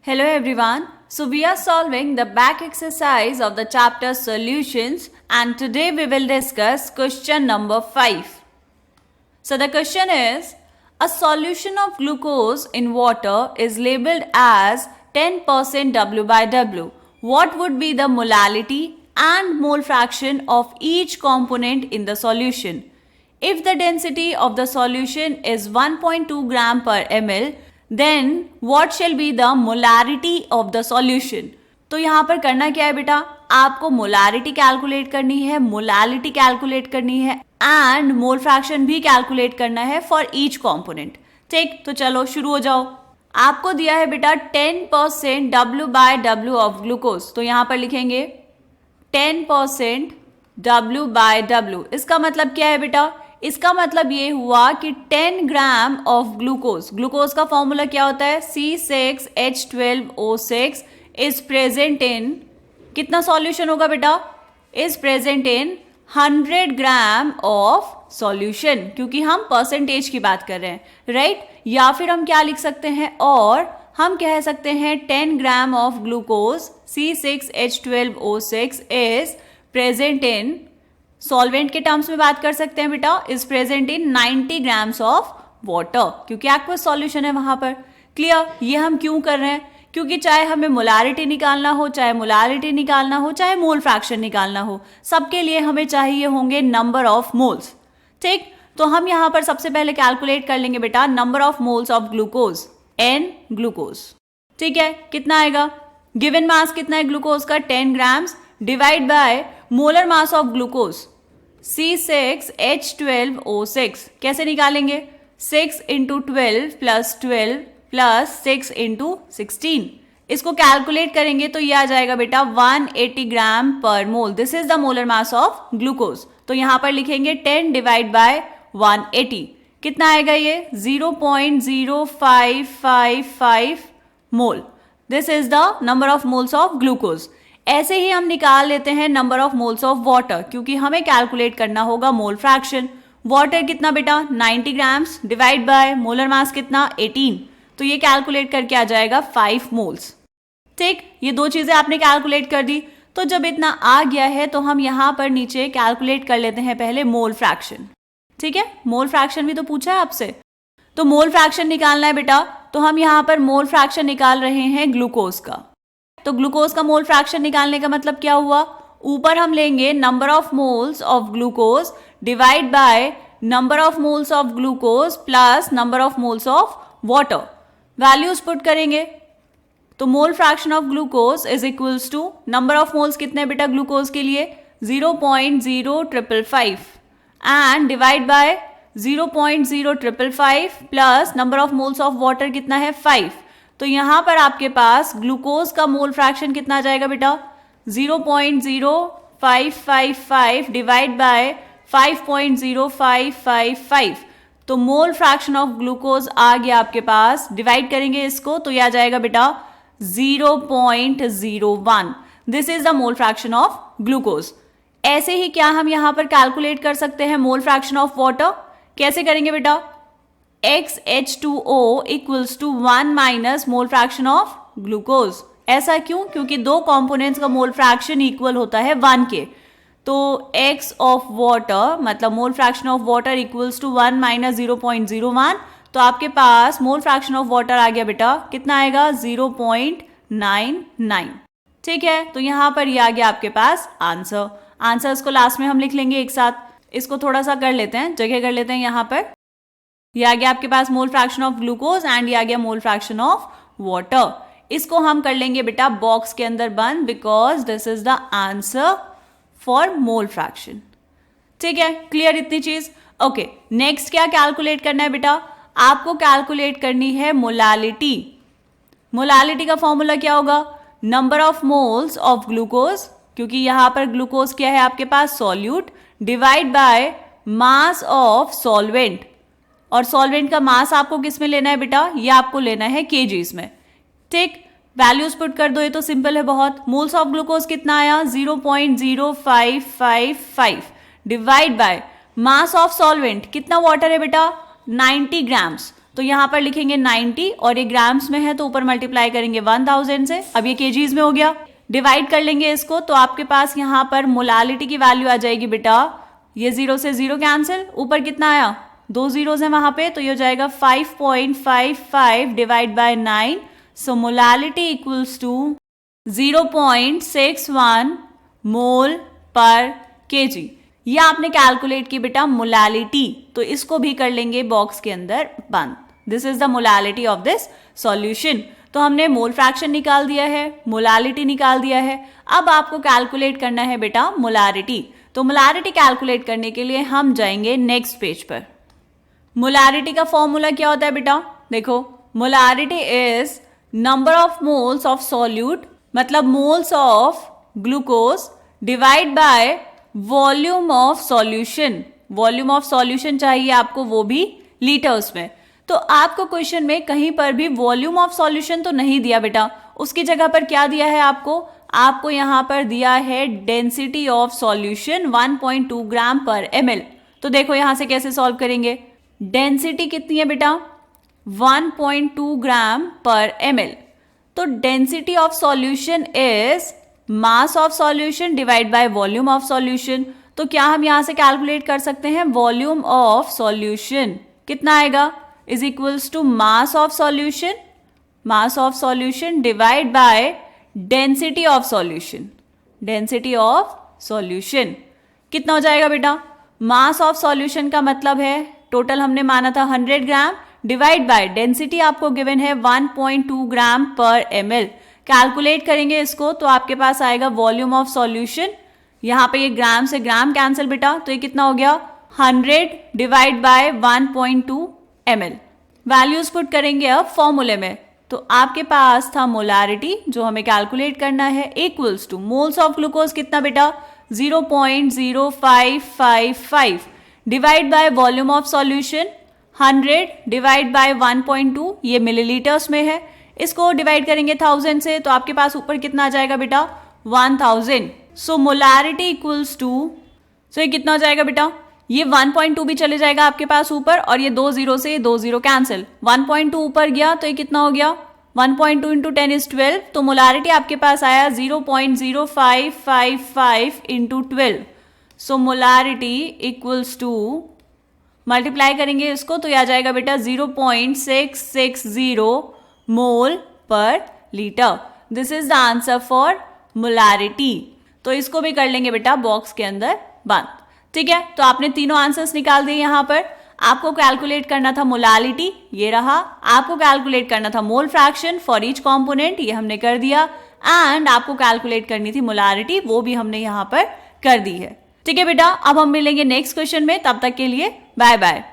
Hello everyone. So we are solving the back exercise of the chapter solutions and today we will discuss question number 5. So the question is, a solution of glucose in water is labeled as 10% W by W. What would be the molality and mole fraction of each component in the solution? If the density of the solution is 1.2 gram per ml, then what shall be the molarity of the solution? तो यहाँ पर करना क्या है बेटा, आपको molarity calculate करनी है, मोलालिटी कैलकुलेट करनी है एंड मोल फ्रैक्शन भी कैलकुलेट करना है फॉर ईच कॉम्पोनेंट. ठीक, तो चलो शुरू हो जाओ. आपको दिया है बेटा 10% W by W of glucose. तो यहाँ पर लिखेंगे 10% W बाय W. इसका मतलब क्या है बेटा, इसका मतलब ये हुआ कि 10 ग्राम ऑफ ग्लूकोज, ग्लूकोज का फॉर्मूला क्या होता है, C6H12O6 इज प्रेजेंट इन, कितना सॉल्यूशन होगा बेटा, is present in 100 gram of solution, क्योंकि हम परसेंटेज की बात कर रहे हैं, राइट. या फिर हम क्या लिख सकते हैं, और हम कह सकते हैं 10 gram of glucose C6H12O6 is present in, solvent के टर्म्स में बात कर सकते हैं बेटा, is present in 90 grams of water, क्योंकि एक्वस सॉल्यूशन है वहां पर. क्लियर. ये हम क्यों कर रहे हैं, क्योंकि चाहे हमें मोलारिटी निकालना हो, चाहे मोलारिटी निकालना हो, चाहे मोल फ्रैक्शन निकालना हो, सबके लिए हमें चाहिए होंगे नंबर ऑफ मोल्स. ठीक, तो हम यहाँ पर सबसे पहले कैलकुलेट कर लेंगे बेटा number of moles of glucose, N glucose. ठीक है, कितना आएगा, गिवन मास कितना है ग्लूकोज का 10 grams divide by molar mass of glucose C6H12O6. कैसे निकालेंगे, 6 इंटू 12 प्लस 12 प्लस 6 इंटू 16. इसको कैलकुलेट करेंगे तो ये आ जाएगा बेटा 180 ग्राम पर mole. This is the molar mass of glucose. तो यहां पर लिखेंगे 10 डिवाइड बाय 180. कितना आएगा ये, 0.0555 mole. This is the number of moles of glucose. ऐसे ही हम निकाल लेते हैं number of moles of water, क्योंकि हमें कैलकुलेट करना होगा मोल फ्रैक्शन. वाटर कितना बेटा 90 grams divide by molar mass कितना 18. तो ये कैलकुलेट करके आ जाएगा 5 मोल्स. ठीक, ये दो चीजें आपने कैलकुलेट कर दी. तो जब इतना आ गया है तो हम यहाँ पर नीचे कैलकुलेट कर लेते हैं पहले मोल फ्रैक्शन. ठीक है, मोल फ्रैक्शन भी तो पूछा है आपसे, तो मोल फ्रैक्शन निकालना है बेटा. तो हम यहाँ पर मोल फ्रैक्शन निकाल रहे हैं ग्लूकोज का. तो ग्लूकोज का मोल फ्रैक्शन निकालने का मतलब क्या हुआ, ऊपर हम लेंगे number of moles of glucose divide by number of moles of glucose plus number of moles of water. Values put करेंगे तो mole fraction of glucose is equals to, number of moles कितने बेटा ग्लूकोज के लिए 0.0555 and divide by 0.0555 plus number of moles of water कितना है 5. तो यहां पर आपके पास ग्लूकोज का मोल फ्रैक्शन कितना आ जाएगा बेटा 0.0555 डिवाइड बाय 5.0555. तो मोल फ्रैक्शन ऑफ ग्लूकोज आ गया आपके पास, डिवाइड करेंगे इसको तो यह आ जाएगा बेटा 0.01. This is the mole fraction of glucose. ऐसे ही क्या हम यहां पर कैलकुलेट कर सकते हैं मोल फ्रैक्शन ऑफ वाटर. कैसे करेंगे बेटा, XH2O equals to 1 minus mole fraction of glucose. ऐसा क्यों, क्योंकि दो कंपोनेंट्स का मोल फ्रैक्शन इक्वल होता है 1 के. तो X ऑफ वाटर मतलब mole fraction of water equals to 1 minus 0.01. तो आपके पास मोल फ्रैक्शन ऑफ वाटर आ गया बेटा, कितना आएगा 0.99. ठीक है, तो यहां पर ये आ गया आपके पास आंसर. आंसर्स को लास्ट में हम लिख लेंगे एक साथ. इसको थोड़ा सा कर लेते हैं, जगह कर लेते हैं. यहां पर ये आ गया आपके पास mole fraction of glucose and ये आ गया मोल फ्रैक्शन ऑफ वाटर. इसको हम कर लेंगे बेटा बॉक्स के अंदर बंद, because this is the answer for mole fraction. ठीक है, क्लियर इतनी चीज. ओके, नेक्स्ट क्या कैलकुलेट करना है बेटा, आपको कैलकुलेट करनी है मोलालिटी. मोलालिटी का फॉर्मूला क्या होगा, number of moles of glucose, क्योंकि यहां पर ग्लूकोज क्या है आपके पास solute, divide by mass of solvent. और सॉल्वेंट का मास आपको किस में लेना है बेटा, ये आपको लेना है केजीज में. ठीक, वैल्यूज पुट कर दो, ये तो सिंपल है बहुत. मोल्स ऑफ ग्लूकोज कितना आया 0.0555 divide by mass of solvent कितना वाटर है बेटा 90 ग्राम्स. तो यहाँ पर लिखेंगे 90 और ये ग्राम्स में है तो ऊपर मल्टीप्लाई करेंगे 1000 से। अब ये केजीज में हो गया, डिवाइड कर लेंगे इसको तो आपके पास यहाँ पर मोलालिटी की वैल्यू आ जाएगी बेटा, ये 0 से 0 कैंसिल, ऊपर कितना आया 2 zeros है वहां पे, तो ये हो जाएगा 5.55 divide by 9। So molality equals to 0.61 mole per KG. ये आपने कैलकुलेट की बेटा मोलालिटी, तो इसको भी कर लेंगे बॉक्स के अंदर बंद। This is the molality of this solution. तो हमने मोल फ्रैक्शन निकाल दिया है, मोलालिटी निकाल दिया है। अब आपको कैलकुलेट करना है बेटा मोलारिटी। तो मोलारिटी कैलकुलेट करने के लिए हम जाएंगे नेक्स्ट पेज पर। मोलारिटी का फॉर्मूला क्या होता है बेटा, देखो molarity is number of moles of solute, मतलब moles of glucose divide by volume of solution. Volume of solution चाहिए आपको, वो भी लीटर्स में। तो आपको क्वेश्चन में कहीं पर भी वॉल्यूम ऑफ सॉल्यूशन तो नहीं दिया बेटा, उसकी जगह पर क्या दिया है आपको यहां पर दिया है डेंसिटी ऑफ सॉल्यूशन 1.2 ग्राम पर ml। तो देखो यहां से कैसे सॉल्व करेंगे, डेंसिटी कितनी है बेटा 1.2 ग्राम पर ml। तो density of solution is mass of solution divide by volume of solution. तो क्या हम यहां से कैलकुलेट कर सकते हैं, वॉल्यूम ऑफ सॉल्यूशन कितना आएगा is equals to mass of solution divide by density of solution. Density of solution कितना हो जाएगा बेटा, मास ऑफ सॉल्यूशन का मतलब है टोटल हमने माना था 100 ग्राम डिवाइड बाय डेंसिटी आपको गिवन है 1.2 ग्राम पर ml। कैलकुलेट करेंगे इसको तो आपके पास आएगा वॉल्यूम ऑफ सॉल्यूशन, यहाँ पे ये ग्राम से ग्राम कैंसिल बेटा, तो ये कितना हो गया 100 divide by 1.2 ml। Values put करेंगे अब फॉर्मूले में, तो आपके पास था मोलारिटी जो हमें कैलकुलेट करना है equals two moles of glucose कितना बेटा 0.0555 divide by volume of solution 100 divide by 1.2, ये मिलीलीटर्स में है, इसको डिवाइड करेंगे 1000 से तो आपके पास ऊपर कितना आ जाएगा बेटा 1000। सो मोलारिटी इक्वल्स टू, सो ये कितना हो जाएगा बेटा, ये 1.2 भी चले जाएगा आपके पास ऊपर और ये 2 0 से 2 0 कैंसिल, 1.2 ऊपर गया तो ये कितना हो गया 1.2 इंटू 10 इज 12। तो मोलारिटी आपके पास आया 0.0555 into 12। So molarity equals to, multiply करेंगे इसको तो यह आ जाएगा बेटा 0.660 मोल पर litre. This is the answer for molarity. तो इसको भी कर लेंगे बेटा बॉक्स के अंदर बंद। ठीक है, तो आपने तीनों आंसर्स निकाल दिए। यहां पर आपको कैलकुलेट करना था मोलालिटी, ये रहा, आपको कैलकुलेट करना था mole fraction for each component, ये हमने कर दिया, एंड आपको कैलकुलेट करनी थी मोलारिटी, वो भी हमने यहां पर कर दी है। ठीक है बेटा, अब हम मिलेंगे नेक्स्ट क्वेश्चन में, तब तक के लिए बाय बाय।